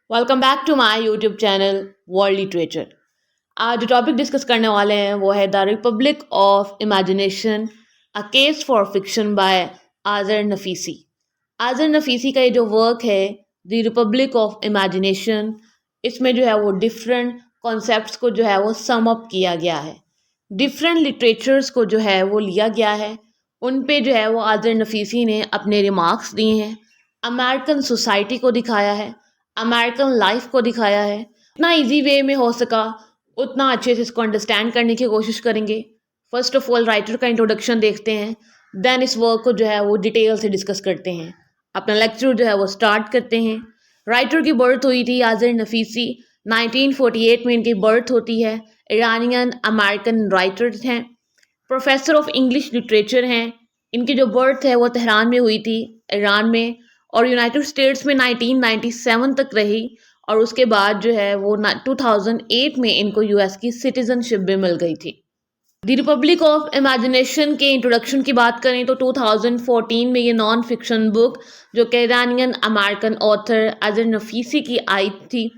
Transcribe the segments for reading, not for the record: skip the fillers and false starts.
Welcome back to my YouTube channel world literature. आज जो topic discuss करने वाले हैं वो है the republic of imagination, a case for fiction by Azar Nafisi. Azar Nafisi का ये जो वर्क है द रिपब्लिक ऑफ इमेजिनेशन, इसमें जो है वो डिफरेंट कॉन्सेप्ट्स को जो है वो सम अप किया गया है। डिफरेंट लिटरेचर्स को जो है वो लिया गया है, उन पे जो है वो आज़र नफीसी ने अपने रिमार्क्स दिए हैं। अमेरिकन सोसाइटी को दिखाया है, अमेरिकन लाइफ को दिखाया है। इतना इजी वे में हो सका उतना अच्छे से इसको अंडरस्टैंड करने की कोशिश करेंगे। फर्स्ट ऑफ ऑल राइटर का इंट्रोडक्शन देखते हैं, देन इस वर्क को जो है वो डिटेल से डिस्कस करते हैं। अपना लेक्चर जो है वो स्टार्ट करते हैं। राइटर की बर्थ हुई थी आज़र नफीसी, 1948 में इनकी बर्थ होती है। ईरानियन अमेरिकन राइटर हैं, प्रोफेसर ऑफ इंग्लिश लिटरेचर हैं। इनकी जो बर्थ है वो तेहरान में हुई थी, ईरान में, और यूनाइटेड स्टेट्स में 1997 तक रही। और उसके बाद जो है वो 2008 में इनको यूएस की सिटीजनशिप भी मिल गई थी। द रिपब्लिक ऑफ इमेजिनेशन के इंट्रोडक्शन की बात करें तो 2014 में ये नॉन फिक्शन बुक जो कि ईरानियन अमेरिकन ऑथर आज़र नफीसी की आई थी,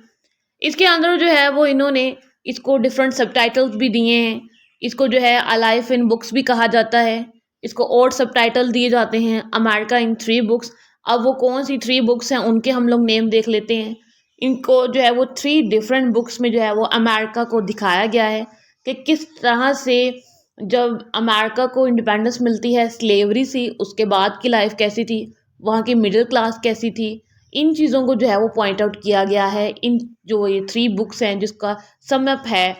इसके अंदर जो है वो इन्होंने इसको डिफरेंट सबटाइटल्स भी दिए हैं। इसको जो है अ लाइफ इन बुक्स भी कहा जाता है। इसको और सबटाइटल दिए जाते हैं, अमेरिका इन 3 बुक्स। अब वो कौन सी 3 बुक्स हैं उनके हम लोग नेम देख लेते हैं। इनको जो है वो 3 डिफरेंट बुक्स में जो है वो अमेरिका को दिखाया गया है कि किस तरह से जब अमेरिका को इंडिपेंडेंस मिलती है स्लेवरी से, उसके बाद की लाइफ कैसी थी, वहाँ की मिडिल क्लास कैसी थी। इन चीज़ों को जो है वो पॉइंट आउट किया गया है इन जो ये 3 बुक्स हैं, जिसका समअप है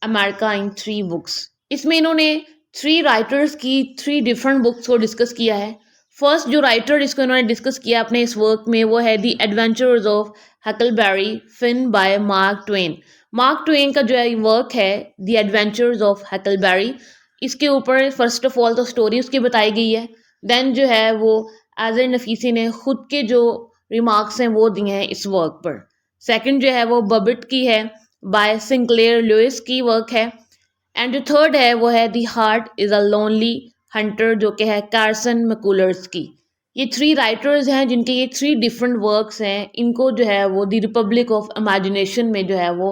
अमेरिका इन 3 बुक्स। इसमें इन्होंने 3 राइटर्स की 3 डिफरेंट बुक्स को डिस्कस किया है। फर्स्ट जो राइटर जिसको इन्होंने डिस्कस किया अपने इस वर्क में वो है the adventures of Huckleberry Finn bye mark Twain. Mark Twain का जो है वर्क है द एडवेंचर्स ऑफ हकलबेरी। इसके ऊपर फर्स्ट ऑफ ऑल तो स्टोरी उसकी बताई गई है, देन जो है वो आज़र नफीसी ने खुद के जो रिमार्क्स हैं वो दिए हैं इस वर्क पर। सेकंड जो है वो बबिट की है, बाय सिंक्लेयर लुइस की वर्क है। एंड जो थर्ड है वो है the heart is a lonely Hunter, जो कि है कार्सन मैकुलर्स की। ये 3 राइटर्स हैं जिनके ये 3 डिफरेंट वर्क्स हैं। इनको जो है वो द रिपब्लिक ऑफ इमेजिनेशन में जो है वो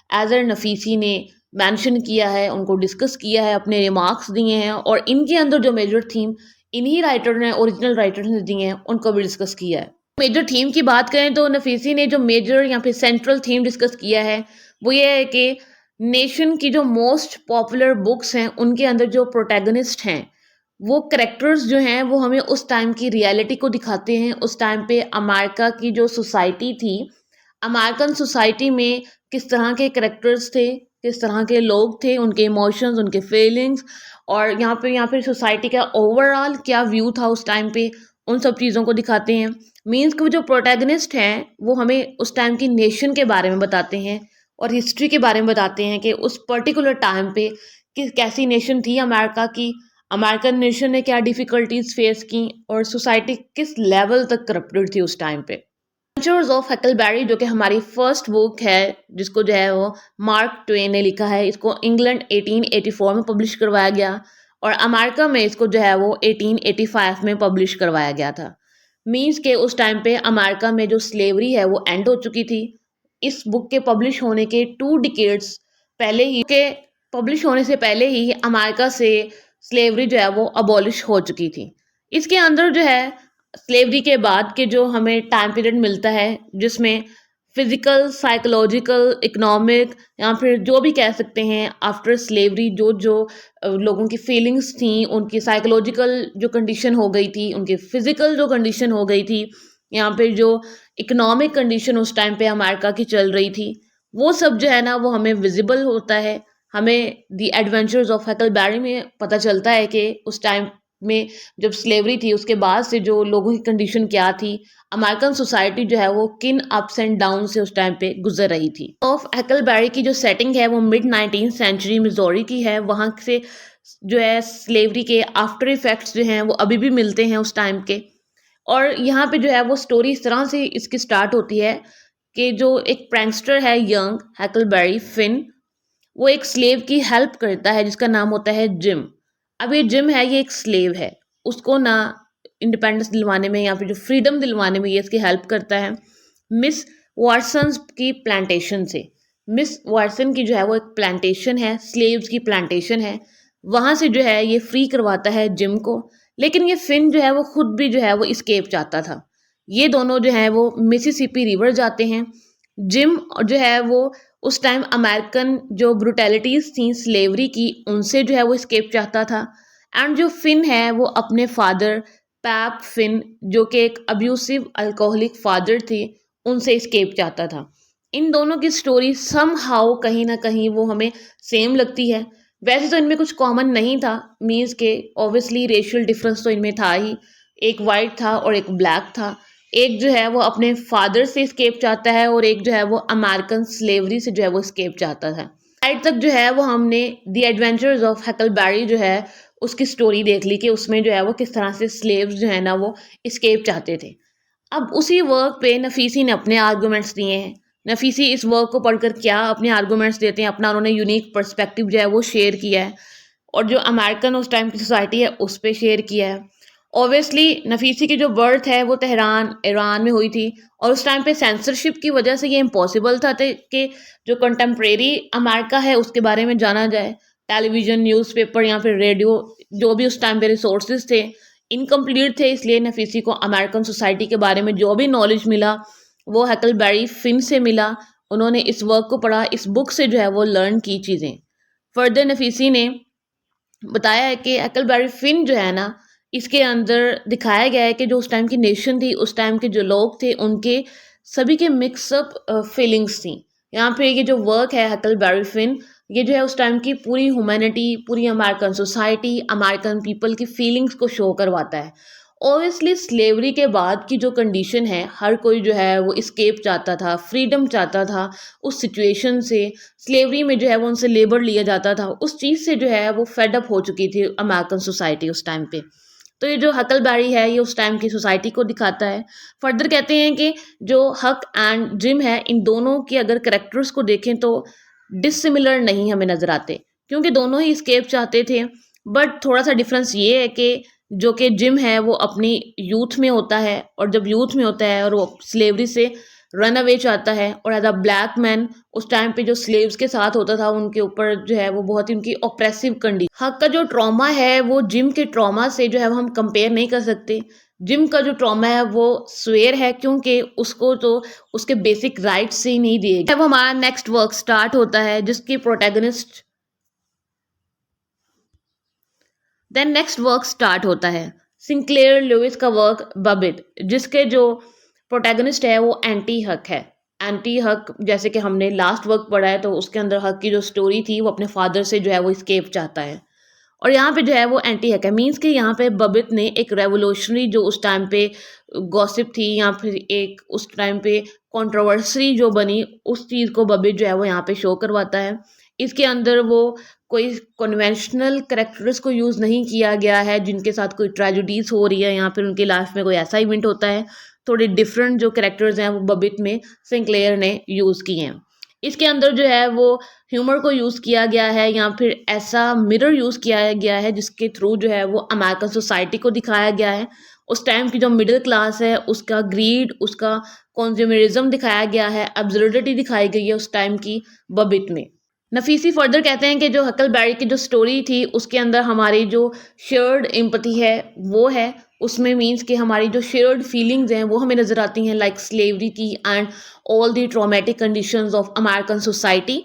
आज़र नफीसी ने मेंशन किया है, उनको डिस्कस किया है, अपने रिमार्क्स दिए हैं, और इनके अंदर जो मेजर थीम इन्हीं राइटर ने, ओरिजिनल राइटर ने दिए हैं, उनको भी डिस्कस किया है। मेजर थीम की बात करें तो नफीसी ने जो मेजर या फिर सेंट्रल थीम डिस्कस किया है वो ये है कि नेशन की जो मोस्ट पॉपुलर बुक्स हैं उनके अंदर जो प्रोटैगनिस्ट हैं वो करेक्टर्स जो हैं वो हमें उस टाइम की रियलिटी को दिखाते हैं। उस टाइम पे अमेरिका की जो सोसाइटी थी, अमेरिकन सोसाइटी में किस तरह के करेक्टर्स थे, किस तरह के लोग थे, उनके इमोशंस, उनके फीलिंग्स, और यहाँ पे सोसाइटी का ओवरऑल क्या व्यू था उस टाइम पे, उन सब चीज़ों को दिखाते हैं। मीन्स कि वो जो प्रोटैगनिस्ट हैं वो हमें उस टाइम की नेशन के बारे में बताते हैं और हिस्ट्री के बारे में बताते हैं कि उस पर्टिकुलर टाइम पे कि कैसी नेशन थी अमेरिका की, अमेरिकन नेशन ने क्या डिफ़िकल्टीज फेस की, और सोसाइटी किस लेवल तक करप्टेड थी उस टाइम पे। एडवेंचर्स ऑफ हकलबेरी जो कि हमारी फर्स्ट बुक है, जिसको जो है वो मार्क ट्वेन ने लिखा है, इसको इंग्लैंड 1884 में पब्लिश करवाया गया और अमेरिका में इसको जो है वो 1885 में पब्लिश करवाया गया था। मीन्स के उस टाइम पे अमेरिका में जो स्लेवरी है वो एंड हो चुकी थी। इस बुक के पब्लिश होने के 2 डिकेड्स पहले ही के पब्लिश होने से पहले ही अमेरिका से स्लेवरी जो है वो अबॉलिश हो चुकी थी। इसके अंदर जो है स्लेवरी के बाद के जो हमें टाइम पीरियड मिलता है जिसमें फिजिकल, साइकोलॉजिकल, इकोनॉमिक, या फिर जो भी कह सकते हैं आफ्टर स्लेवरी जो जो लोगों की फीलिंग्स थी, उनकी साइकोलॉजिकल जो कंडीशन हो गई थी, उनकी फिजिकल जो कंडीशन हो गई थी, या फिर जो इकोनॉमिक कंडीशन उस टाइम पे अमेरिका की चल रही थी, वो सब जो है ना वो हमें विजिबल होता है। हमें दी एडवेंचर्स ऑफ हकलबेरी में पता चलता है कि उस टाइम में जब स्लेवरी थी उसके बाद से जो लोगों की कंडीशन क्या थी, अमेरिकन सोसाइटी जो है वो किन अप्स एंड डाउन से उस टाइम पे गुजर रही थी। ऑफ हैकलबेरी की जो सेटिंग है वो मिड 19th सेंचुरी मिजोरी की है। वहाँ से जो है स्लेवरी के आफ्टर इफेक्ट्स जो हैं वो अभी भी मिलते हैं उस टाइम के। और यहाँ पे जो है वो स्टोरी इस तरह से इसकी स्टार्ट होती है कि जो एक प्रैंकस्टर है यंग हैकलबेरी फिन, वो एक स्लेव की हेल्प करता है जिसका नाम होता है जिम। अब ये जिम है, ये एक स्लेव है, उसको ना इंडिपेंडेंस दिलवाने में या फिर जो फ्रीडम दिलवाने में ये इसकी हेल्प करता है। मिस वाटसन्स की प्लांटेशन से। मिस वाटसन की जो है वो एक प्लांटेशन है, स्लेव्स की प्लांटेशन है, वहाँ से जो है ये फ्री करवाता है जिम को। लेकिन ये फिन जो है वो खुद भी जो है वो इस्केप चाहता था। ये दोनों जो है वो मिसिसिपी रिवर जाते हैं। जिम जो है वो उस टाइम अमेरिकन जो ब्रुटैलिटीज़ थी स्लेवरी की, उनसे जो है वो इस्केप चाहता था। एंड जो फिन है वो अपने फादर पैप फिन, जो कि एक अब्यूसिव अल्कोहलिक फादर थे, उनसे इस्केप चाहता था। इन दोनों की स्टोरी सम हाउ कहीं ना कहीं वो हमें सेम लगती है। वैसे तो इनमें कुछ कॉमन नहीं था, मीन्स के ऑब्वियसली रेशियल डिफरेंस तो इनमें था ही, एक वाइट था और एक ब्लैक था। एक जो है वो अपने फादर से स्केप चाहता है और एक जो है वो अमेरिकन स्लेवरी से जो है वो स्केप चाहता था। साइड तक जो है वो हमने द एडवेंचर्स ऑफ हैकलबैरी जो है उसकी स्टोरी देख ली कि उसमें जो है वो किस तरह से स्लेव्स जो है ना वो स्केप चाहते थे। अब उसी वर्क पे नफीसी ने अपने आर्गूमेंट्स दिए हैं। नफीसी इस वर्क को पढ़कर क्या अपने आर्गूमेंट्स देते हैं, अपना उन्होंने यूनिक पर्सपेक्टिव जो है वो शेयर किया है और जो अमेरिकन उस टाइम की सोसाइटी है उस पर शेयर किया है। ऑब्वियसली नफीसी की जो बर्थ है वो तेहरान ईरान में हुई थी और उस टाइम पे सेंसरशिप की वजह से ये इम्पॉसिबल था कि जो कंटेम्प्रेरी अमेरिका है उसके बारे में जाना जाए। टेलीविज़न, न्यूज़पेपर या फिर रेडियो, जो भी उस टाइम पे रिसोर्सेज थे, इनकम्प्लीट थे। इसलिए नफीसी को अमेरिकन सोसाइटी के बारे में जो भी नॉलेज मिला वो हैकलबैरी फिन से मिला। उन्होंने इस वर्क को पढ़ा, इस बुक से जो है वो लर्न की चीज़ें। फर्दर नफीसी ने बताया है कि हैकलबैरी फिन जो है ना, इसके अंदर दिखाया गया है कि जो उस टाइम की नेशन थी, उस टाइम के जो लोग थे, उनके सभी के मिक्सअप फीलिंग्स थी। यहाँ पे ये जो वर्क है हैकलबैरी फिन, ये जो है उस टाइम की पूरी ह्यूमैनिटी, पूरी अमेरिकन सोसाइटी, अमेरिकन पीपल की फीलिंग्स को शो करवाता है। ऑब्वियसली स्लेवरी के बाद की जो कंडीशन है, हर कोई जो है वो इस्केप चाहता था, फ्रीडम चाहता था उस सिचुएशन से। स्लेवरी में जो है वो उनसे लेबर लिया जाता था, उस चीज़ से जो है वो फेड अप हो चुकी थी अमेरिकन सोसाइटी उस टाइम पे। तो ये जो हकलबैरी है ये उस टाइम की सोसाइटी को दिखाता है। फर्दर कहते हैं कि जो हक एंड जिम है, इन दोनों की अगर करेक्टर्स को देखें तो डिसिमिलर नहीं हमें नज़र आते, क्योंकि दोनों ही स्केप चाहते थे। बट थोड़ा सा डिफरेंस ये है कि जो कि जिम है वो अपनी यूथ में होता है, और जब यूथ में होता है और वो स्लेवरी से रन अवे चाहता है, और एज अ ब्लैक मैन उस टाइम पे जो स्लेव्स के साथ होता था उनके ऊपर जो है वो बहुत ही उनकी ऑप्रेसिव कंडीशन। हक का जो ट्रॉमा है वो जिम के ट्रॉमा से जो है वो हम कंपेयर नहीं कर सकते। जिम का जो ट्रॉमा है वो स्वेयर है, क्योंकि उसको तो उसके बेसिक राइट्स से ही नहीं दिए। जब हमारा नेक्स्ट वर्क स्टार्ट होता है जिसकी protagonist then next work start होता है सिंक्लेयर लुइस का वर्क बबिट, जिसके जो प्रोटैगनिस्ट है वो एंटी हक है। एंटी हक, जैसे कि हमने लास्ट वर्क पढ़ा है तो उसके अंदर हक की जो स्टोरी थी वो अपने फादर से जो है वो स्केप चाहता है, और यहाँ पे जो है वो एंटी हक है। मीन्स कि यहाँ पे बबित ने एक रेवोल्यूशनरी जो उस टाइम पे गॉसिप थी या फिर एक उस टाइम पे कंट्रोवर्सी जो बनी, उस चीज़ को बबित जो है वो यहाँ पे शो करवाता है। इसके अंदर वो कोई कन्वेंशनल करेक्टर्स को यूज़ नहीं किया गया है जिनके साथ कोई ट्रेजिडीज हो रही है या फिर उनकी लाइफ में कोई ऐसा इवेंट होता है। थोड़े डिफरेंट जो करेक्टर्स हैं वो बबिट में सिंक्लेयर ने यूज़ किए हैं। इसके अंदर जो है वो ह्यूमर को यूज़ किया गया है या फिर ऐसा मिरर यूज़ किया गया है जिसके थ्रू जो है वो अमेरिकन सोसाइटी को दिखाया गया है। उस टाइम की जो मिडिल क्लास है उसका ग्रीड, उसका कंज्यूमरिज्म दिखाया गया है, एब्सर्डिटी दिखाई गई है उस टाइम की बबिट में। नफीसी फर्दर कहते हैं कि जो हकलबैरी की जो स्टोरी थी उसके अंदर हमारी जो शेयर्ड एम्पैथी है वो है उसमें, मीन्स कि हमारी जो शेयर्ड फीलिंग्स हैं वो हमें नज़र आती हैं, लाइक स्लेवरी की and all the traumatic conditions of American society.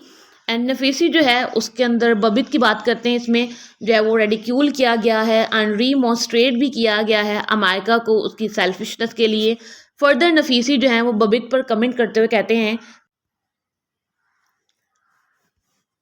And Nafisi जो है उसके अंदर बबित की बात करते हैं, इसमें जो है वो रेडिक्यूल किया गया है एंड रीमॉन्स्ट्रेट भी किया गया है अमेरिका को उसकी सेल्फिशनेस के लिए। फर्दर नफीसी जो है वो बबित पर कमेंट करते हुए कहते हैं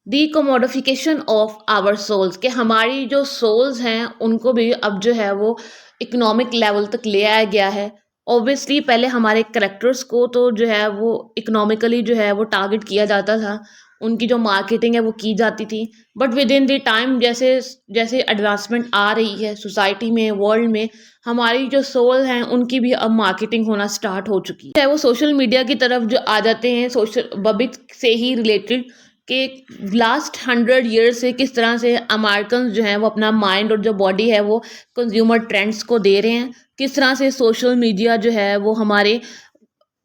दी कमोडिफिकेशन ऑफ आवर सोल्स, कि हमारी जो सोल्स हैं उनको भी अब जो है वो इकोनॉमिक लेवल तक ले आया गया है। ऑब्वियसली पहले हमारे करेक्टर्स को तो जो है वो इकोनॉमिकली जो है वो टारगेट किया जाता था, उनकी जो मार्केटिंग है वो की जाती थी। But with in the time जैसे जैसे एडवांसमेंट आ रही है सोसाइटी में, वर्ल्ड में, हमारी जो सोल हैं उनकी भी अब मार्केटिंग होना स्टार्ट हो चुकी है। वो सोशल मीडिया की तरफ जो आ जाते हैं, सोशल बबित से ही रिलेटेड, कि लास्ट 100 ईयर से किस तरह से अमेरिकन जो हैं वो अपना माइंड और जो बॉडी है वो कंज्यूमर ट्रेंड्स को दे रहे हैं, किस तरह से सोशल मीडिया जो है वो हमारे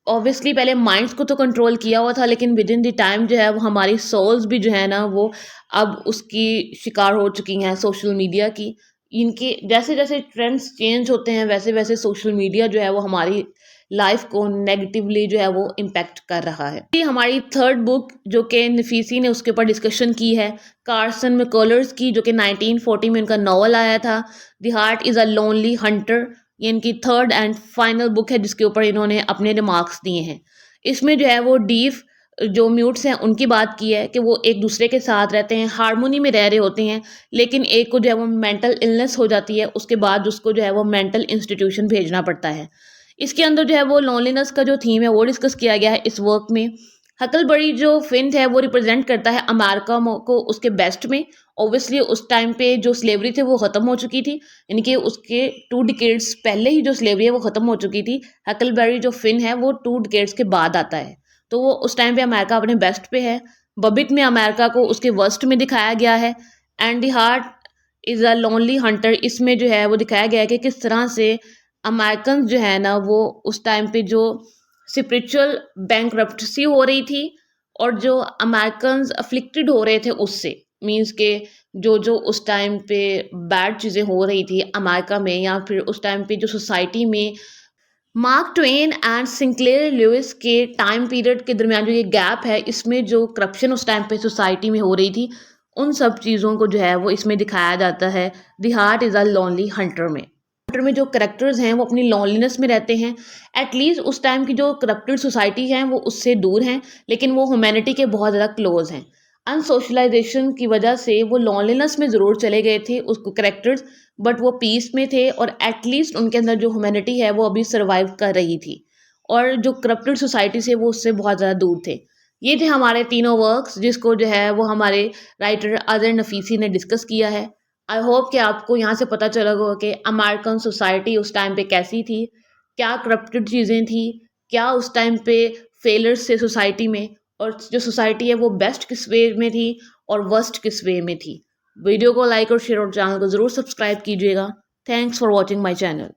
ऑब्वियसली पहले माइंड्स को तो कंट्रोल किया हुआ था, लेकिन विद इन द टाइम जो है वो हमारी सोल्स भी जो है ना वो अब उसकी शिकार हो चुकी हैं सोशल मीडिया की। इनके जैसे जैसे ट्रेंड्स चेंज होते हैं वैसे वैसे सोशल मीडिया जो है वो हमारी लाइफ को नेगेटिवली जो है वो इम्पेक्ट कर रहा है। ये हमारी थर्ड बुक जो कि नफीसी ने उसके ऊपर डिस्कशन की है, कार्सन मैकॉलर्स की, जो कि 1940 में इनका नॉवल आया था, the heart is a lonely Hunter. ये इनकी थर्ड एंड फाइनल बुक है जिसके ऊपर इन्होंने अपने रिमार्क्स दिए हैं। इसमें जो है वो डीफ जो म्यूट्स हैं उनकी बात की है कि वो एक दूसरे के साथ रहते हैं, हारमोनी में रह रहे होते हैं, लेकिन एक को जो है वो मेंटल इलनेस हो जाती है, उसके बाद उसको जो है वो मेंटल इंस्टीट्यूशन भेजना पड़ता है। इसके अंदर जो है वो लोनलीनेस का जो थीम है वो डिस्कस किया गया है इस वर्क में। हकलबरी जो फिंथ है वो रिप्रेजेंट करता है अमेरिका को उसके बेस्ट में। ऑब्वियसली उस टाइम पे जो स्लेवरी थी वो ख़त्म हो चुकी थी, यानी कि उसके 2 डिकेड्स पहले ही जो स्लेवरी है वो ख़त्म हो चुकी थी। हकलबरी जो फिन है वो 2 डिकेड्स के बाद आता है, तो वो उस टाइम पे अमेरिका अपने बेस्ट पे है। बबिट में अमेरिका को उसके वर्स्ट में दिखाया गया है। And the heart is a lonely Hunter, इसमें जो है वो दिखाया गया है कि किस तरह से अमेरिकन जो है ना वो उस टाइम पे जो स्पिरिचुअल बैंकरप्सी हो रही थी और जो अमेरिकन अफ्लिक्टेड हो रहे थे उससे, मींस के जो जो उस टाइम पे बैड चीज़ें हो रही थी अमेरिका में या फिर उस टाइम पे जो सोसाइटी में Mark Twain and Sinclair Lewis के टाइम पीरियड के दरमियान जो ये गैप है, इसमें जो करप्शन उस टाइम पे सोसाइटी में हो रही थी, उन सब चीज़ों को जो है वो इसमें दिखाया जाता है the heart is a lonely Hunter में। हंटर में जो करेक्टर्स हैं वो अपनी लोनलीनेस में रहते हैं। एटलीस्ट उस टाइम की जो करप्टेड सोसाइटी है वो उससे दूर हैं, लेकिन वो ह्यूमैनिटी के बहुत ज़्यादा क्लोज हैं। अनसोशलाइजेशन की वजह से वो लोनलीनेस में ज़रूर चले गए थे उसको करेक्टर्स, बट वो पीस में थे और एटलीस्ट उनके अंदर जो ह्यूमैनिटी है वो अभी सर्वाइव कर रही थी, और जो करप्टेड सोसाइटी से वो उससे बहुत ज़्यादा दूर थे। ये थे हमारे तीनों वर्क्स जिसको जो है वो हमारे राइटर अजहर नफीसी ने डिस्कस किया है। आई होप कि आपको यहाँ से पता चला होगा कि अमेरिकन सोसाइटी उस टाइम पे कैसी थी, क्या करप्टेड चीज़ें थी, क्या उस टाइम पे फेलर्स थे सोसाइटी में, और जो सोसाइटी है वो बेस्ट किस वे में थी और वर्स्ट किस वे में थी। वीडियो को लाइक और शेयर और चैनल को ज़रूर सब्सक्राइब कीजिएगा। Thanks for watching my channel.